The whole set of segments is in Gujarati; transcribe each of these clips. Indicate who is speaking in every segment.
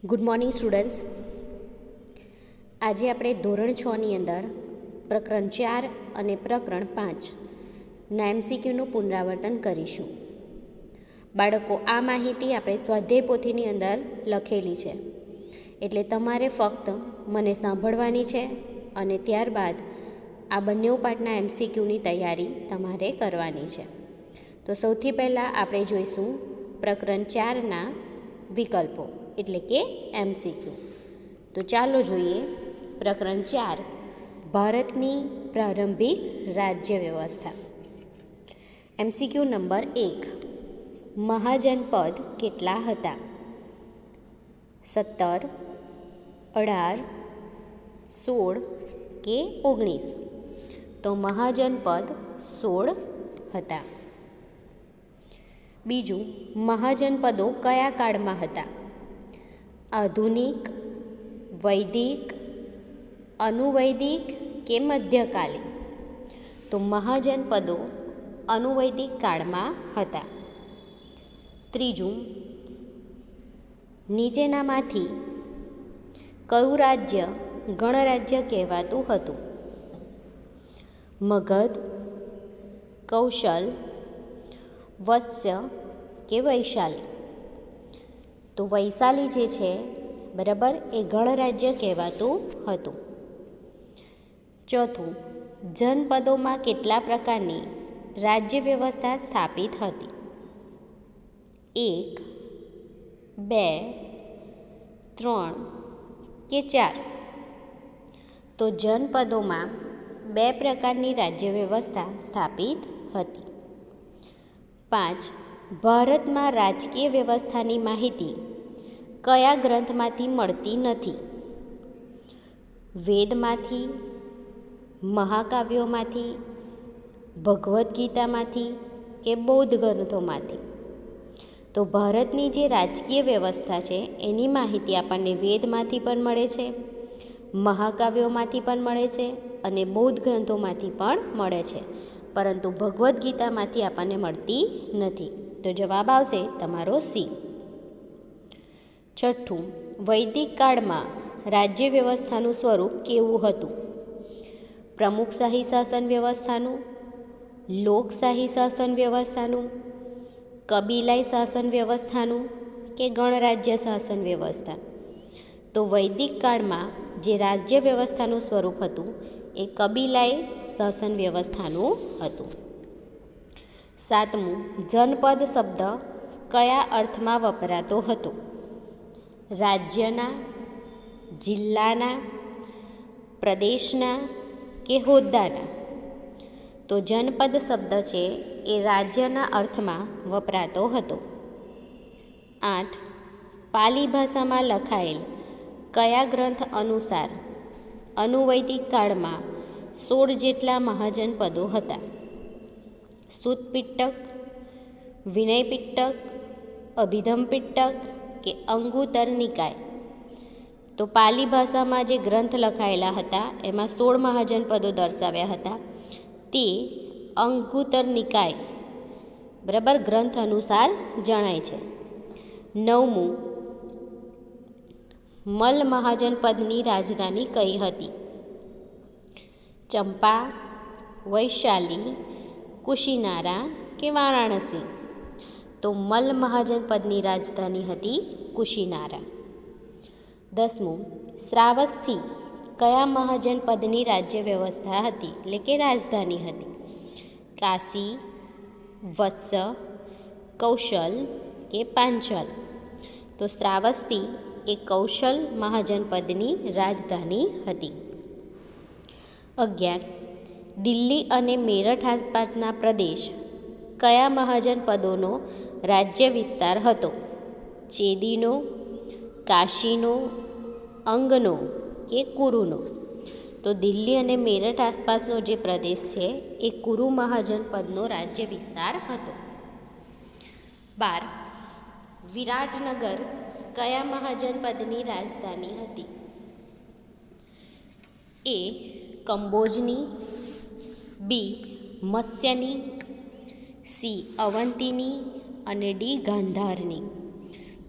Speaker 1: Good morning students. આજે આપણે ધોરણ 6ની અંદર પ્રકરણ 4 અને પ્રકરણ 5ના MCQનું પુનરાવર્તન કરીશું. બાળકો, આ માહિતી આપણે સ્વાધ્યાય પોથીની અંદર લખેલી છે, એટલે તમારે ફક્ત મને સાંભળવાની છે અને ત્યારબાદ આ બંને પાઠના MCQની તૈયારી તમારે કરવાની છે. તો સૌથી પહેલાં આપણે જોઈશું પ્રકરણ 4ના વિકલ્પો એટલે કે MCQ. તો ચાલો જોઈએ પ્રકરણ 4, ભારતની પ્રારંભિક રાજ્ય વ્યવસ્થા. MCQ નંબર 1, મહાજનપદ કેટલા હતા? 17, 18, 16 કે 19? તો મહાજનપદ 16 હતા. બીજું, મહાજનપદો કયા કાળમાં હતા? આધુનિક, વૈદિક, અનુવૈદિક કે મધ્યકાલીન? તો મહાજનપદો અનુવૈદિક કાળમાં હતા. ત્રીજું, નીચેનામાંથી કયું રાજ્ય ગણરાજ્ય કહેવાતું હતું? મગધ, કૌશલ, વત્સ્ય કે વૈશાલી? તો વૈશાલી જે છે બરાબર એ ગણરાજ્ય કહેવાતું હતું. ચોથું, જનપદોમાં કેટલા પ્રકારની રાજ્ય વ્યવસ્થા સ્થાપિત હતી? 1, 2, 3 કે 4? તો જનપદોમાં 2 પ્રકારની રાજ્ય વ્યવસ્થા સ્થાપિત હતી. 5, ભારતમાં રાજકીય વ્યવસ્થાની માહિતી કયા ગ્રંથમાંથી મળતી નથી? વેદમાંથી, મહાકાવ્યોમાંથી, ભગવદ્ ગીતામાંથી કે બૌદ્ધ ગ્રંથોમાંથી? તો ભારતની જે રાજકીય વ્યવસ્થા છે એની માહિતી આપણને વેદમાંથી પણ મળે છે, મહાકાવ્યોમાંથી પણ મળે છે અને બૌદ્ધ ગ્રંથોમાંથી પણ મળે છે, પરંતુ ભગવદ્ ગીતામાંથી આપણને મળતી નથી. તો જવાબ આવશે તમારો સી. છઠ્ઠું, વૈદિક કાળમાં રાજ્ય વ્યવસ્થાનું સ્વરૂપ કેવું હતું? પ્રમુખશાહી શાસન વ્યવસ્થાનું, લોકશાહી શાસન વ્યવસ્થાનું, કબીલાઈ શાસન વ્યવસ્થાનું કે ગણરાજ્ય શાસન વ્યવસ્થા? તો વૈદિક કાળમાં જે રાજ્ય વ્યવસ્થાનું સ્વરૂપ હતું એ કબીલાઈ શાસન વ્યવસ્થાનું હતું. 7મું, જનપદ શબ્દ કયા અર્થમાં વપરાતો હતો? રાજ્યના, જિલ્લાના, પ્રદેશના કે હોદ્દાના? તો જનપદ શબ્દ છે એ રાજ્યના અર્થમાં વપરાતો હતો. 8, પાલી ભાષામાં લખાયેલ કયા ગ્રંથ અનુસાર અનુવૈદિક કાળમાં 16 જેટલા મહાજનપદો હતા? સુત પિટક, વિનય પિટક, અભિધમ પિટક કે અંગુતર નિકાય? તો પાલી ભાષામાં જે ગ્રંથ લખાયેલા હતા એમાં 16 મહાજનપદો દર્શાવ્યા હતા. તે અંગુતર નિકાય બરાબર ગ્રંથ અનુસાર જણાય છે. 9મું, મલ મહાજનપદની રાજધાની કઈ હતી? ચંપા, વૈશાલી, કુશીનારા કે વારાણસી? તો મલ મહાજનપદની રાજધાની હતી કુશીનારા. 10મું, શ્રાવસ્તી કયા મહાજનપદની રાજ્ય વ્યવસ્થા હતી એટલે કે રાજધાની હતી? કાશી, વત્સ, કૌશલ કે પાંચલ? તો શ્રાવસ્તી એ કૌશલ મહાજનપદની રાજધાની હતી. 11, દિલ્હી અને મેરઠ આસપાસના પ્રદેશ કયા મહાજનપદોનો રાજ્ય વિસ્તાર હતો? ચેદીનો, કાશીનો, અંગનો કે કુરુનો? તો દિલ્હી અને મેરઠ આસપાસનો જે પ્રદેશ છે એ કુરુ મહાજનપદનો રાજ્ય વિસ્તાર હતો. 12, વિરાટનગર કયા મહાજનપદની રાજધાની હતી? એ કંબોજની, બી મત્સ્યની, સી અવંતીની અને ડી ગાંધારની?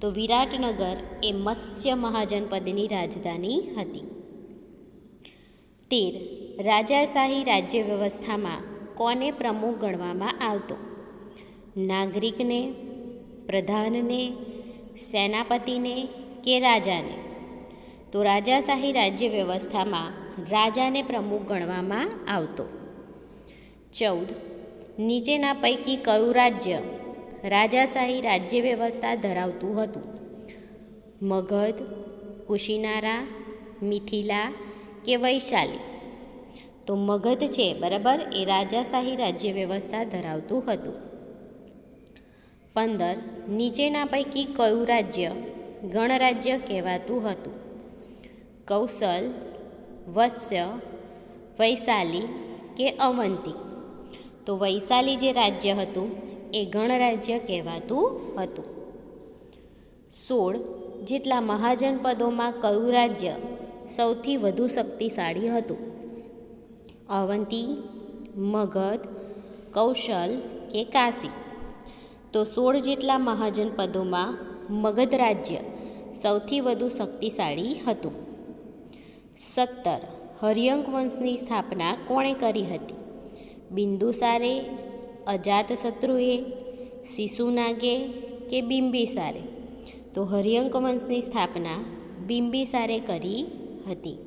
Speaker 1: તો વિરાટનગર એ મત્સ્ય મહાજનપદની રાજધાની હતી. 13. રાજાશાહી રાજ્ય વ્યવસ્થામાં કોને પ્રમુખ ગણવામાં આવતો? નાગરિકને, પ્રધાનને, સેનાપતિને કે રાજાને? તો રાજાશાહી રાજ્ય વ્યવસ્થામાં રાજાને પ્રમુખ ગણવામાં આવતો. 14. નીચેના પૈકી કયું રાજ્ય રાજાશાહી રાજ્ય વ્યવસ્થા ધરાવતું હતું? મગધ, કુશિનારા, મિથિલા કે વૈશાલી? તો મગધ છે, બરાબર, એ રાજાશાહી રાજ્ય વ્યવસ્થા ધરાવતું હતું. 15. નીચેના પૈકી કયું રાજ્ય ગણરાજ્ય કહેવાતું હતું? કૌશલ, વત્સ્ય, વૈશાલી કે અવંતી? તો વૈશાલી જે રાજ્ય હતું એ ગણરાજ્ય કહેવાતું હતું. 16. જેટલા મહાજનપદોમાં કયું રાજ્ય સૌથી વધુ શક્તિશાળી હતું? અવંતી, મગધ, કૌશલ કે કાશી? તો 16 જેટલા મહાજનપદોમાં મગધ રાજ્ય સૌથી વધુ શક્તિશાળી હતું. 17. હર્યંક વંશની સ્થાપના કોણે કરી હતી? બિંદુસારે, અજાતશત્રુએ, શિશુનાગે કે બિંબિસારે? તો હર્યંક વંશની સ્થાપના બિંબિસારે કરી હતી.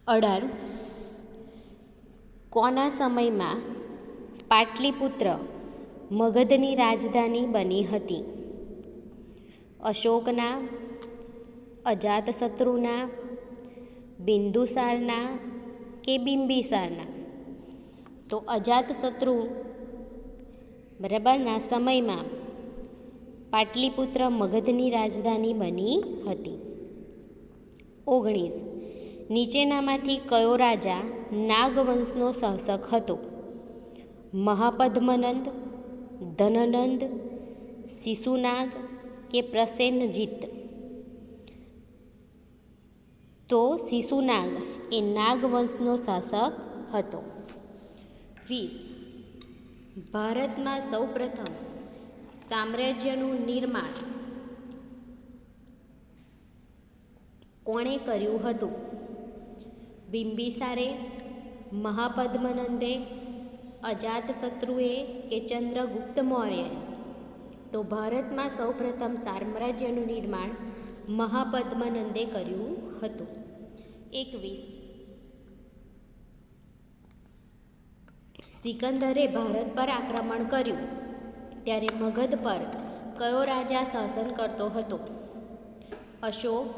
Speaker 1: 18. કોના સમયમાં પાટલીપુત્ર મગધની રાજધાની બની હતી? અશોકના, અજાતશત્રુના, બિંદુસારના કે બિંબિસારના? તો અજાતશત્રુ બરાબરના સમયમાં પાટલીપુત્ર મગધની રાજધાની બની હતી. 19. નીચેનામાંથી કયો રાજા નાગવંશનો શાસક હતો? મહાપદ્મનંદ, ધનનંદ, શિશુનાગ કે પ્રસેનજીત? તો શિશુનાગ એ નાગવંશનો શાસક હતો. 20. ભારતમાં સૌપ્રથમ સામ્રાજ્યનું નિર્માણ કોણે કર્યું હતું? બિંબિસારે, મહાપદ્મનંદે, અજાતશત્રુએ કે ચંદ્રગુપ્ત મૌર્યએ? તો ભારતમાં સૌપ્રથમ સામ્રાજ્યનું નિર્માણ મહાપદ્મનંદે કર્યું હતું. 21. સિકંદરે ભારત પર આક્રમણ કર્યું ત્યારે મગધ પર કયો રાજા શાસન કરતો હતો? અશોક,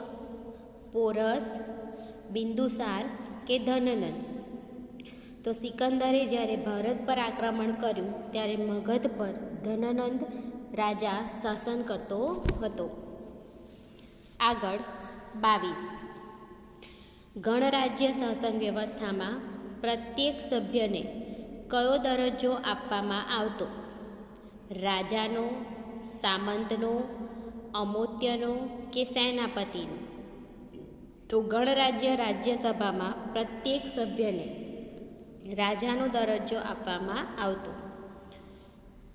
Speaker 1: પોરસ, બિંદુસાર કે ધનનંદ? તો સિકંદરે જ્યારે ભારત પર આક્રમણ કર્યું ત્યારે મગધ પર ધનનંદ રાજા શાસન કરતો હતો. આગળ 22. ગણરાજ્ય શાસન વ્યવસ્થામાં પ્રત્યેક સભ્યને કયો દરજ્જો આપવામાં આવતો? રાજાનો, સામંતનો, અમોત્યનો કે સેનાપતિનો? તો ગણરાજ્ય રાજ્યસભામાં પ્રત્યેક સભ્યને રાજાનો દરજ્જો આપવામાં આવતો.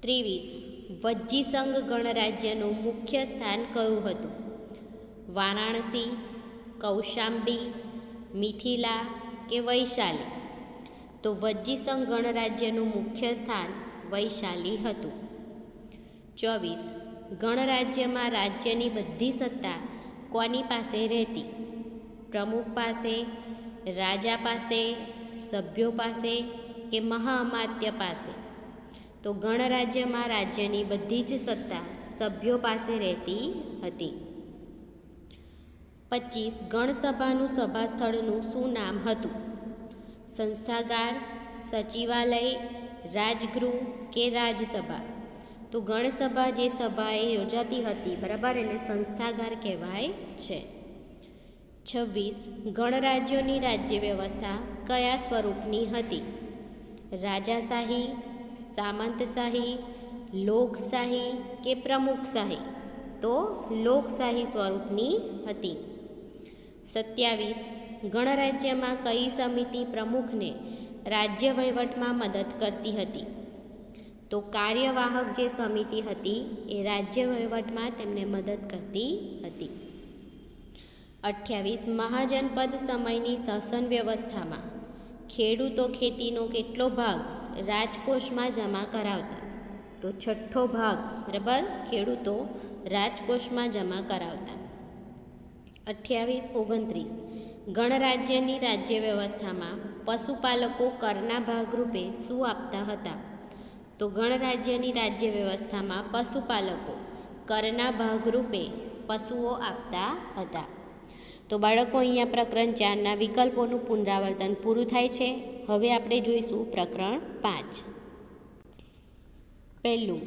Speaker 1: 23. વજ્જીસંઘ ગણરાજ્યનું મુખ્ય સ્થાન કયું હતું? વારાણસી, કૌશાંબી, મિથિલા કે વૈશાલી? તો વજ્જીસંઘ ગણરાજ્યનું મુખ્ય સ્થાન વૈશાલી હતું. 24. ગણરાજ્યમાં રાજ્યની બધી સત્તા કોની પાસે રહેતી? પ્રમુખ પાસે, રાજા પાસે, સભ્યો પાસે કે મહાઅમાત્ય પાસે? તો ગણરાજ્યમાં રાજ્યની બધી જ સત્તા સભ્યો પાસે રહેતી હતી. 25. ગણસભાનું સભાસ્થળનું શું નામ હતું? સંસ્થાગાર, સચિવાલય, રાજગૃહ કે રાજસભા? તો ગણસભા જે સભાએ યોજાતી હતી, બરાબર, એને સંસ્થાગાર કહેવાય છે. 26. ગણરાજ્યોની રાજ્ય વ્યવસ્થા કયા સ્વરૂપની હતી? રાજાશાહી, સામંતશાહી, લોકશાહી કે પ્રમુખશાહી? તો લોકશાહી સ્વરૂપની હતી. 27. ગણરાજ્યમાં કઈ સમિતિ પ્રમુખને રાજ્ય વહીવટમાં મદદ કરતી હતી? તો કાર્યવાહક જે સમિતિ હતી એ રાજ્ય વહીવટમાં તેમને મદદ કરતી હતી. 28 મહાજનપદ સમયની શાસન વ્યવસ્થામાં ખેડૂતો ખેતીનો કેટલો ભાગ રાજકોષમાં જમા કરાવતા? તો 6ઠ્ઠો ભાગ, બરાબર, ખેડૂતો રાજકોષમાં જમા કરાવતા. 28-29 ગણરાજ્યની રાજ્ય વ્યવસ્થામાં પશુપાલકો કરના ભાગરૂપે શું આપતા હતા? તો ગણરાજ્યની રાજ્ય વ્યવસ્થામાં પશુપાલકો કરના ભાગરૂપે પશુઓ આપતા હતા. તો બાળકો, અહીંયા પ્રકરણ 4ના વિકલ્પોનું પુનરાવર્તન પૂરું થાય છે. હવે આપણે જોઈશું પ્રકરણ 5. પહેલું,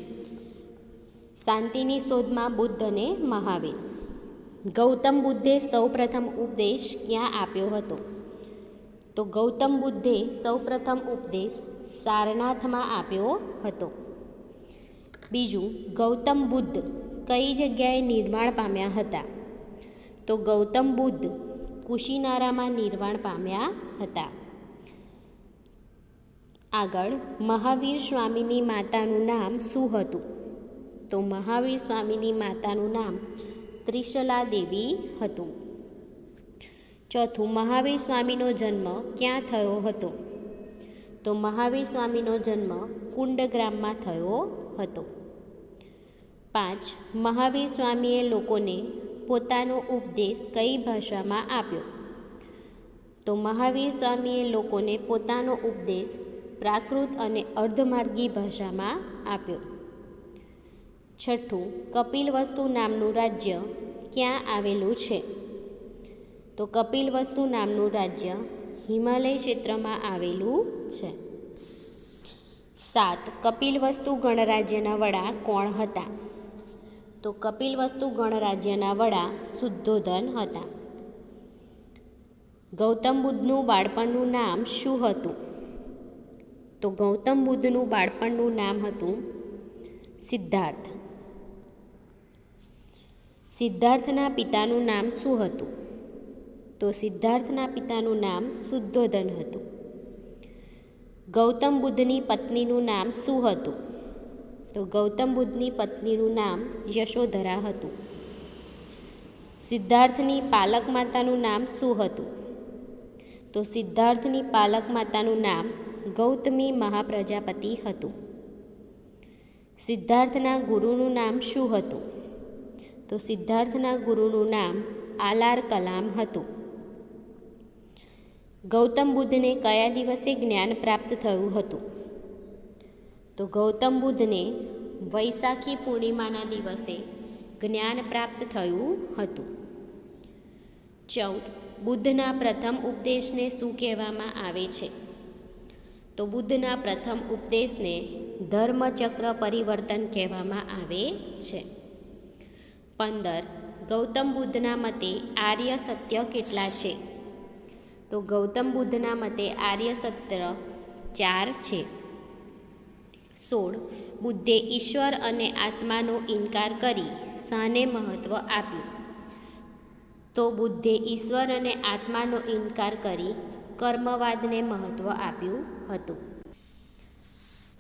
Speaker 1: શાંતિની શોધમાં બુદ્ધ અને મહાવીર. ગૌતમ બુદ્ધે સૌપ્રથમ ઉપદેશ ક્યાં આપ્યો હતો? તો ગૌતમ બુદ્ધે સૌપ્રથમ ઉપદેશ સારનાથમાં આપ્યો હતો. બીજું, ગૌતમ બુદ્ધ કઈ જગ્યાએ નિર્વાણ પામ્યા હતા? તો ગૌતમ બુદ્ધ કુશીનારામાં નિર્વાણ પામ્યા હતા. આગળ, મહાવીર સ્વામીની માતાનું નામ શું હતું? તો મહાવીર સ્વામીની માતાનું નામ ત્રિશલા દેવી હતું. ચોથું, મહાવીર સ્વામીનો જન્મ ક્યાં થયો હતો? તો મહાવીર સ્વામીનો જન્મ કુંડગ્રામમાં થયો હતો. 5, મહાવીર સ્વામીએ લોકોને પોતાનો ઉપદેશ કઈ ભાષામાં આપ્યો? તો મહાવીર સ્વામીએ લોકોને પોતાનો ઉપદેશ પ્રાકૃત અને અર્ધમાર્ગી ભાષામાં આપ્યો. 6ઠ્ઠું, કપિલવસ્તુ નામનું રાજ્ય ક્યાં આવેલું છે? તો કપિલવસ્તુ નામનું રાજ્ય હિમાલય ક્ષેત્રમાં આવેલું છે. 7, કપિલવસ્તુ ગણરાજ્યના વડા કોણ હતા? તો કપિલવસ્તુ ગણરાજ્યના વડા શુદ્ધોધન હતા. ગૌતમ બુદ્ધનું બાળપણનું નામ શું હતું? તો ગૌતમ બુદ્ધનું બાળપણનું નામ હતું સિદ્ધાર્થ. સિદ્ધાર્થના પિતાનું નામ શું હતું? તો સિદ્ધાર્થના પિતાનું નામ શુદ્ધોધન હતું. ગૌતમ બુદ્ધની પત્નીનું નામ શું હતું? તો ગૌતમ બુદ્ધની પત્નીનું નામ યશોધરા હતું. સિદ્ધાર્થની પાલક માતાનું નામ શું હતું? તો સિદ્ધાર્થની પાલક માતાનું નામ ગૌતમી મહાપ્રજાપતિ હતું. સિદ્ધાર્થના ગુરુનું નામ શું હતું? તો સિદ્ધાર્થના ગુરુનું નામ આલાર કલામ હતું. ગૌતમ બુદ્ધને કયા દિવસે જ્ઞાન પ્રાપ્ત થયું હતું? તો ગૌતમ બુદ્ધને વૈશાખી પૂર્ણિમાના દિવસે જ્ઞાન પ્રાપ્ત થયું હતું. 14, બુદ્ધના પ્રથમ ઉપદેશને શું કહેવામાં આવે છે? તો બુદ્ધના પ્રથમ ઉપદેશને ધર્મચક્ર પરિવર્તન કહેવામાં આવે છે. 15, ગૌતમ બુદ્ધના મતે આર્ય સત્ય કેટલા છે? તો ગૌતમ બુદ્ધના મતે આર્ય સત્ય 4 છે. 16, બુદ્ધે ઈશ્વર અને આત્માનો ઇનકાર કરી શાને મહત્ત્વ આપ્યું? તો બુદ્ધે ઈશ્વર અને આત્માનો ઇનકાર કરી કર્મવાદને મહત્ત્વ આપ્યું હતું.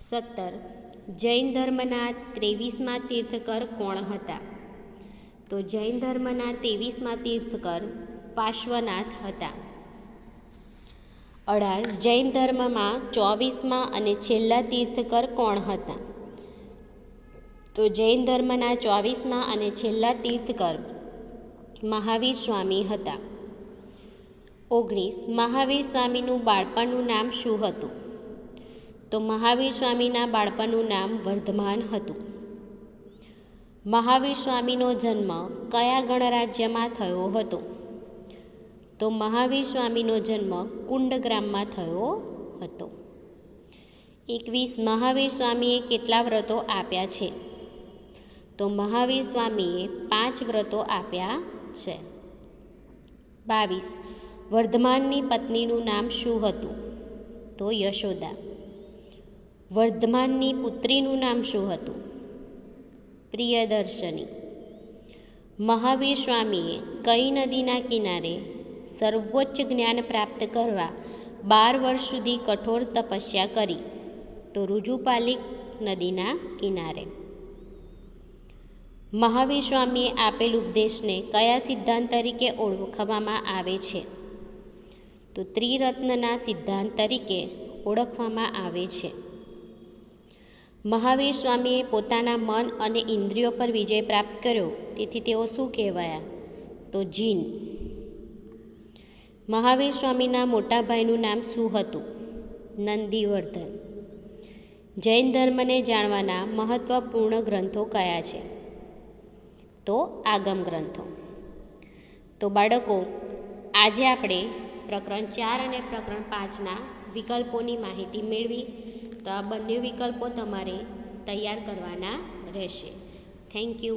Speaker 1: 17, જૈન ધર્મના 23મા તીર્થકર કોણ હતા? તો જૈન ધર્મના 23મા તીર્થકર પાર્શ્વનાથ હતા. 18, જૈન ધર્મમાં 24મા અને છેલ્લા તીર્થકર કોણ હતા? તો જૈન ધર્મના 24મા અને છેલ્લા તીર્થકર મહાવીર સ્વામી હતા. 19, મહાવીર સ્વામીનું બાળપણનું નામ શું હતું? તો મહાવીર સ્વામીના બાળપણનું નામ વર્ધમાન હતું. મહાવીર સ્વામીનો જન્મ કયા ગણરાજ્યમાં થયો હતો? તો મહાવીર સ્વામીનો જન્મ કુંડગ્રામમાં થયો હતો. 21, મહાવીર સ્વામીએ કેટલા વ્રતો આપ્યા છે? તો મહાવીર સ્વામીએ 5 વ્રતો આપ્યા છે. 22, વર્ધમાનની પત્નીનું નામ શું હતું? તો યશોદા. વર્ધમાનની પુત્રીનું નામ શું હતું? પ્રિયદર્શની. મહાવીર સ્વામીએ કઈ નદીના કિનારે સર્વોચ્ચ જ્ઞાન પ્રાપ્ત કરવા 12 વર્ષ સુધી કઠોર તપસ્યા કરી? તો ઋજુપાલિક નદીના કિનારે. મહાવીર સ્વામીએ આપેલ ઉપદેશને કયા સિદ્ધાંત તરીકે ઓળખવામાં આવે છે? તો ત્રિરત્નના સિદ્ધાંત તરીકે ઓળખવામાં આવે છે. મહાવીર સ્વામીએ પોતાના મન અને ઇન્દ્રિયો પર વિજય પ્રાપ્ત કર્યો, તેથી તેઓ શું કહેવાયા? તો જીન. મહાવીર સ્વામીના મોટા ભાઈનું નામ શું હતું? નંદીવર્ધન. જૈન ધર્મને જાણવાના મહત્વપૂર્ણ ગ્રંથો કયા છે? તો આગમ ગ્રંથો. તો બાળકો, આજે આપણે પ્રકરણ 4 અને પ્રકરણ 5ના વિકલ્પોની માહિતી મેળવી. તો આ બંને વિકલ્પો તમારે તૈયાર કરવાના રહેશે. Thank you.